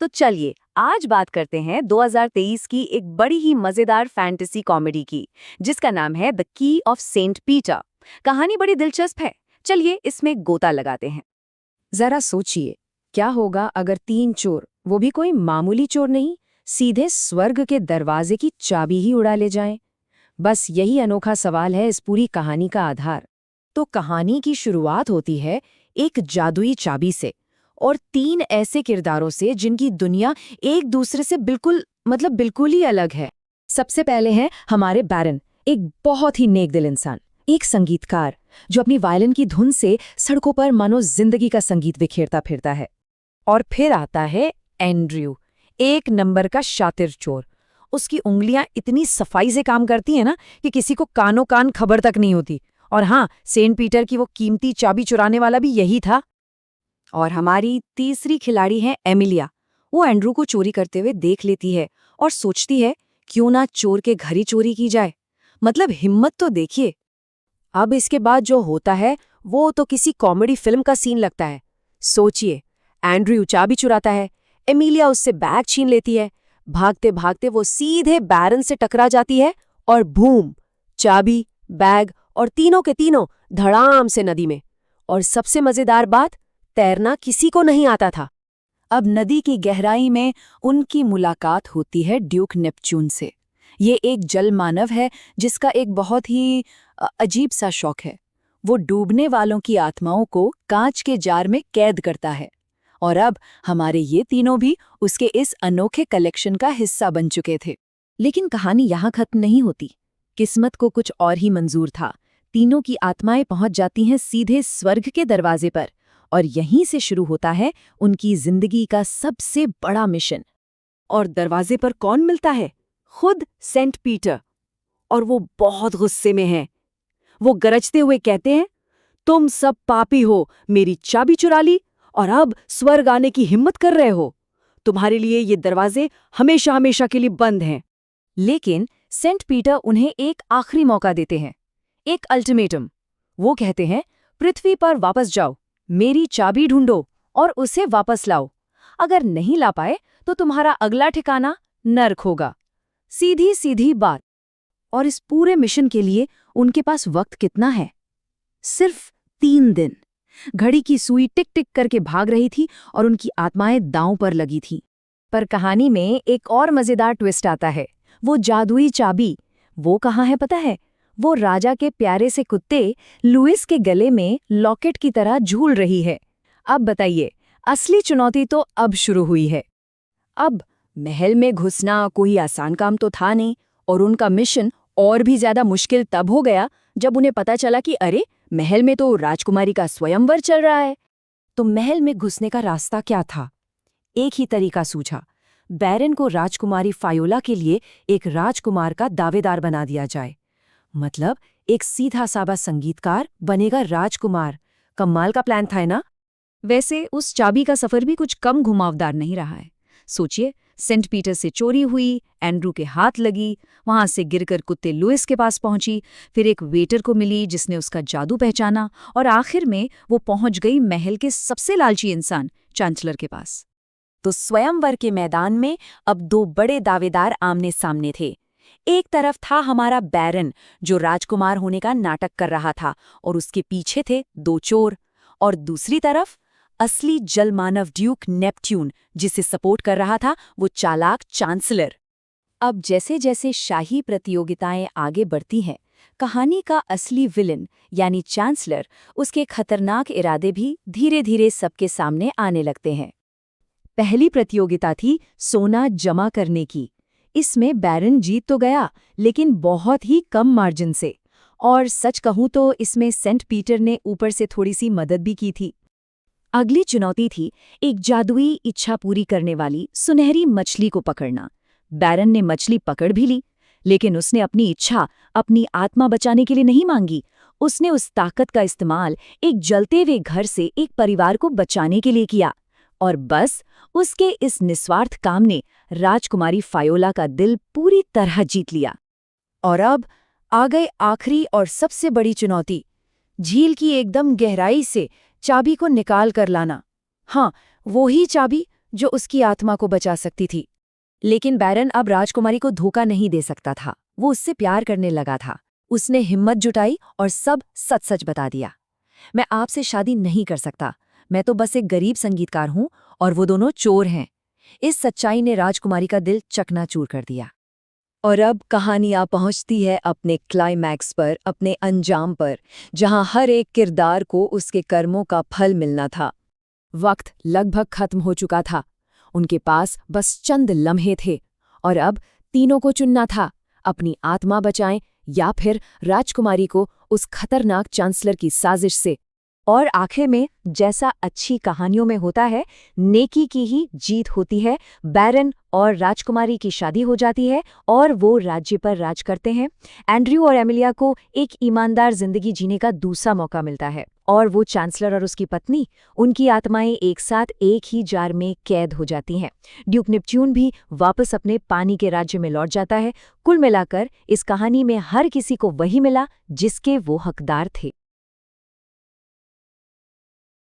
तो चलिए आज बात करते हैं 2023 की एक बड़ी ही मजेदार फैंटेसी कॉमेडी की, जिसका नाम है the key of Saint Peter. कहानी बड़ी दिलचस्प है, चलिए इसमें गोता लगाते हैं। जरा सोचिए, क्या होगा अगर 3 चोर, वो भी कोई मामूली चोर नहीं, सीधे स्वर्ग के दरवाजे की चाबी ही उड़ा ले जाएं? बस यही अनोखा सवाल है इस पूरी कहानी का आधार। तो कहानी की शुरुआत होती है एक जादुई चाबी से और 3 ऐसे किरदारों से जिनकी दुनिया एक दूसरे से बिल्कुल ही अलग है। सबसे पहले हैं हमारे बैरन, एक बहुत ही नेकदिल इंसान, एक संगीतकार जो अपनी वायलिन की धुन से सड़कों पर मानो जिंदगी का संगीत बिखेरता फिरता है। और फिर आता है एंड्रयू, एक नंबर का शातिर चोर। उसकी उंगलियां इतनी सफाई से काम करती हैं ना कि किसी को कानो कान खबर तक नहीं होती। और हाँ, सेंट पीटर की वो कीमती चाबी चुराने वाला भी यही था। और हमारी तीसरी खिलाड़ी है एमिलिया। वो एंड्रू को चोरी करते हुए देख लेती है और सोचती है क्यों ना चोर के घर ही चोरी की जाए। मतलब हिम्मत तो देखिए। अब इसके बाद जो होता है वो तो किसी कॉमेडी फिल्म का सीन लगता है। सोचिए, एंड्रयू चाबी चुराता है, एमिलिया उससे बैग छीन लेती है, भागते भागते वो सीधे बैरन से टकरा जाती है और बूम, चाबी, बैग और तीनों के तीनों धड़ाम से नदी में। और सबसे मजेदार बात, तैरना किसी को नहीं आता था। अब नदी की गहराई में उनकी मुलाकात होती है ड्यूक नेपच्यून से। ये एक जल मानव है जिसका एक बहुत ही अजीब सा शौक है। वो डूबने वालों की आत्माओं को कांच के जार में कैद करता है। और अब हमारे ये तीनों भी उसके इस अनोखे कलेक्शन का हिस्सा बन चुके थे। लेकिन कहानी यहाँ खत्म नहीं होती। किस्मत को कुछ और ही मंजूर था। तीनों की आत्माएं पहुंच जाती हैं सीधे स्वर्ग के दरवाजे पर, और यहीं से शुरू होता है उनकी जिंदगी का सबसे बड़ा मिशन। और दरवाजे पर कौन मिलता है? खुद सेंट पीटर। और वो बहुत गुस्से में है। वो गरजते हुए कहते हैं, तुम सब पापी हो, मेरी चाबी चुरा ली और अब स्वर्ग आने की हिम्मत कर रहे हो। तुम्हारे लिए ये दरवाजे हमेशा हमेशा के लिए बंद हैं। लेकिन सेंट पीटर उन्हें एक आखिरी मौका देते हैं, एक अल्टीमेटम। वो कहते हैं, पृथ्वी पर वापस जाओ, मेरी चाबी ढूंढो और उसे वापस लाओ। अगर नहीं ला पाए तो तुम्हारा अगला ठिकाना नर्क होगा। सीधी सीधी बात। और इस पूरे मिशन के लिए उनके पास वक्त कितना है? सिर्फ 3 दिन। घड़ी की सुई टिक टिक करके भाग रही थी और उनकी आत्माएं दांव पर लगी थीं। पर कहानी में एक और मजेदार ट्विस्ट आता है। वो जादुई चाबी, वो कहाँ है पता है? वो राजा के प्यारे से कुत्ते लुइस के गले में लॉकेट की तरह झूल रही है। अब बताइए, असली चुनौती तो अब शुरू हुई है। अब महल में घुसना कोई आसान काम तो था नहीं, और उनका मिशन और भी ज्यादा मुश्किल तब हो गया जब उन्हें पता चला कि अरे, महल में तो राजकुमारी का स्वयंवर चल रहा है। तो महल में घुसने का रास्ता क्या था? एक ही तरीका सूझा। बैरन को राजकुमारी फायोला के लिए एक राजकुमार का दावेदार बना दिया जाए। मतलब एक सीधा साधा संगीतकार बनेगा राजकुमार। कमाल का प्लान था ना? वैसे उस चाबी का सफर भी कुछ कम घुमावदार नहीं रहा है। सोचिए, सेंट पीटर से चोरी हुई, एंड्रू के हाथ लगी, वहां से गिरकर कुत्ते लुइस के पास पहुंची, फिर एक वेटर को मिली जिसने उसका जादू पहचाना, और आखिर में वो पहुंच गई महल के सबसे लालची इंसान चांसलर के पास। तो स्वयंवर के मैदान में अब 2 बड़े दावेदार आमने सामने थे। एक तरफ था हमारा बैरन, जो राजकुमार होने का नाटक कर रहा था, और उसके पीछे थे 2 चोर। और दूसरी तरफ असली जलमानव ड्यूक नेपच्यून, जिसे सपोर्ट कर रहा था वो चालाक चांसलर। अब जैसे जैसे शाही प्रतियोगिताएं आगे बढ़ती हैं, कहानी का असली विलन यानी चांसलर, उसके खतरनाक इरादे भी धीरे धीरे सबके सामने आने लगते हैं। पहली प्रतियोगिता थी सोना जमा करने की। इसमें बैरन जीत तो गया, लेकिन बहुत ही कम मार्जिन से। और सच कहूं तो इसमें सेंट पीटर ने ऊपर से थोड़ी सी मदद भी की थी। अगली चुनौती थी एक जादुई इच्छा पूरी करने वाली सुनहरी मछली को पकड़ना। बैरन ने मछली पकड़ भी ली, लेकिन उसने अपनी इच्छा अपनी आत्मा बचाने के लिए नहीं मांगी। उसने उस ताकत का इस्तेमाल एक जलते हुए घर से एक परिवार को बचाने के लिए किया। और बस उसके इस निस्वार्थ काम ने राजकुमारी फायोला का दिल पूरी तरह जीत लिया। और अब आ गई आखिरी और सबसे बड़ी चुनौती, झील की एकदम गहराई से चाबी को निकाल कर लाना। हाँ, वो ही चाबी जो उसकी आत्मा को बचा सकती थी। लेकिन बैरन अब राजकुमारी को धोखा नहीं दे सकता था। वो उससे प्यार करने लगा था। उसने हिम्मत जुटाई और सब सच सच बता दिया। मैं आपसे शादी नहीं कर सकता, मैं तो बस एक गरीब संगीतकार हूं और वो दोनों चोर हैं। इस सच्चाई ने राजकुमारी का दिल चकनाचूर कर दिया। और अब कहानियां पहुंचती है अपने क्लाइमैक्स पर, अपने अंजाम पर, जहां हर एक किरदार को उसके कर्मों का फल मिलना था। वक्त लगभग खत्म हो चुका था। उनके पास बस चंद लम्हे थे और अब तीनों को चुनना था, अपनी आत्मा बचाएं या फिर राजकुमारी को उस खतरनाक चांसलर की साजिश से। और आखिर में, जैसा अच्छी कहानियों में होता है, नेकी की ही जीत होती है। बैरन और राजकुमारी की शादी हो जाती है और वो राज्य पर राज करते हैं। एंड्रयू और एमिलिया को एक ईमानदार जिंदगी जीने का दूसरा मौका मिलता है और वो चांसलर और उसकी पत्नी, उनकी आत्माएं एक साथ एक ही जार में कैद हो जाती हैं। ड्यूक नेपच्यून भी वापस अपने पानी के राज्य में लौट जाता है। कुल मिलाकर इस कहानी में हर किसी को वही मिला जिसके वो हकदार थे।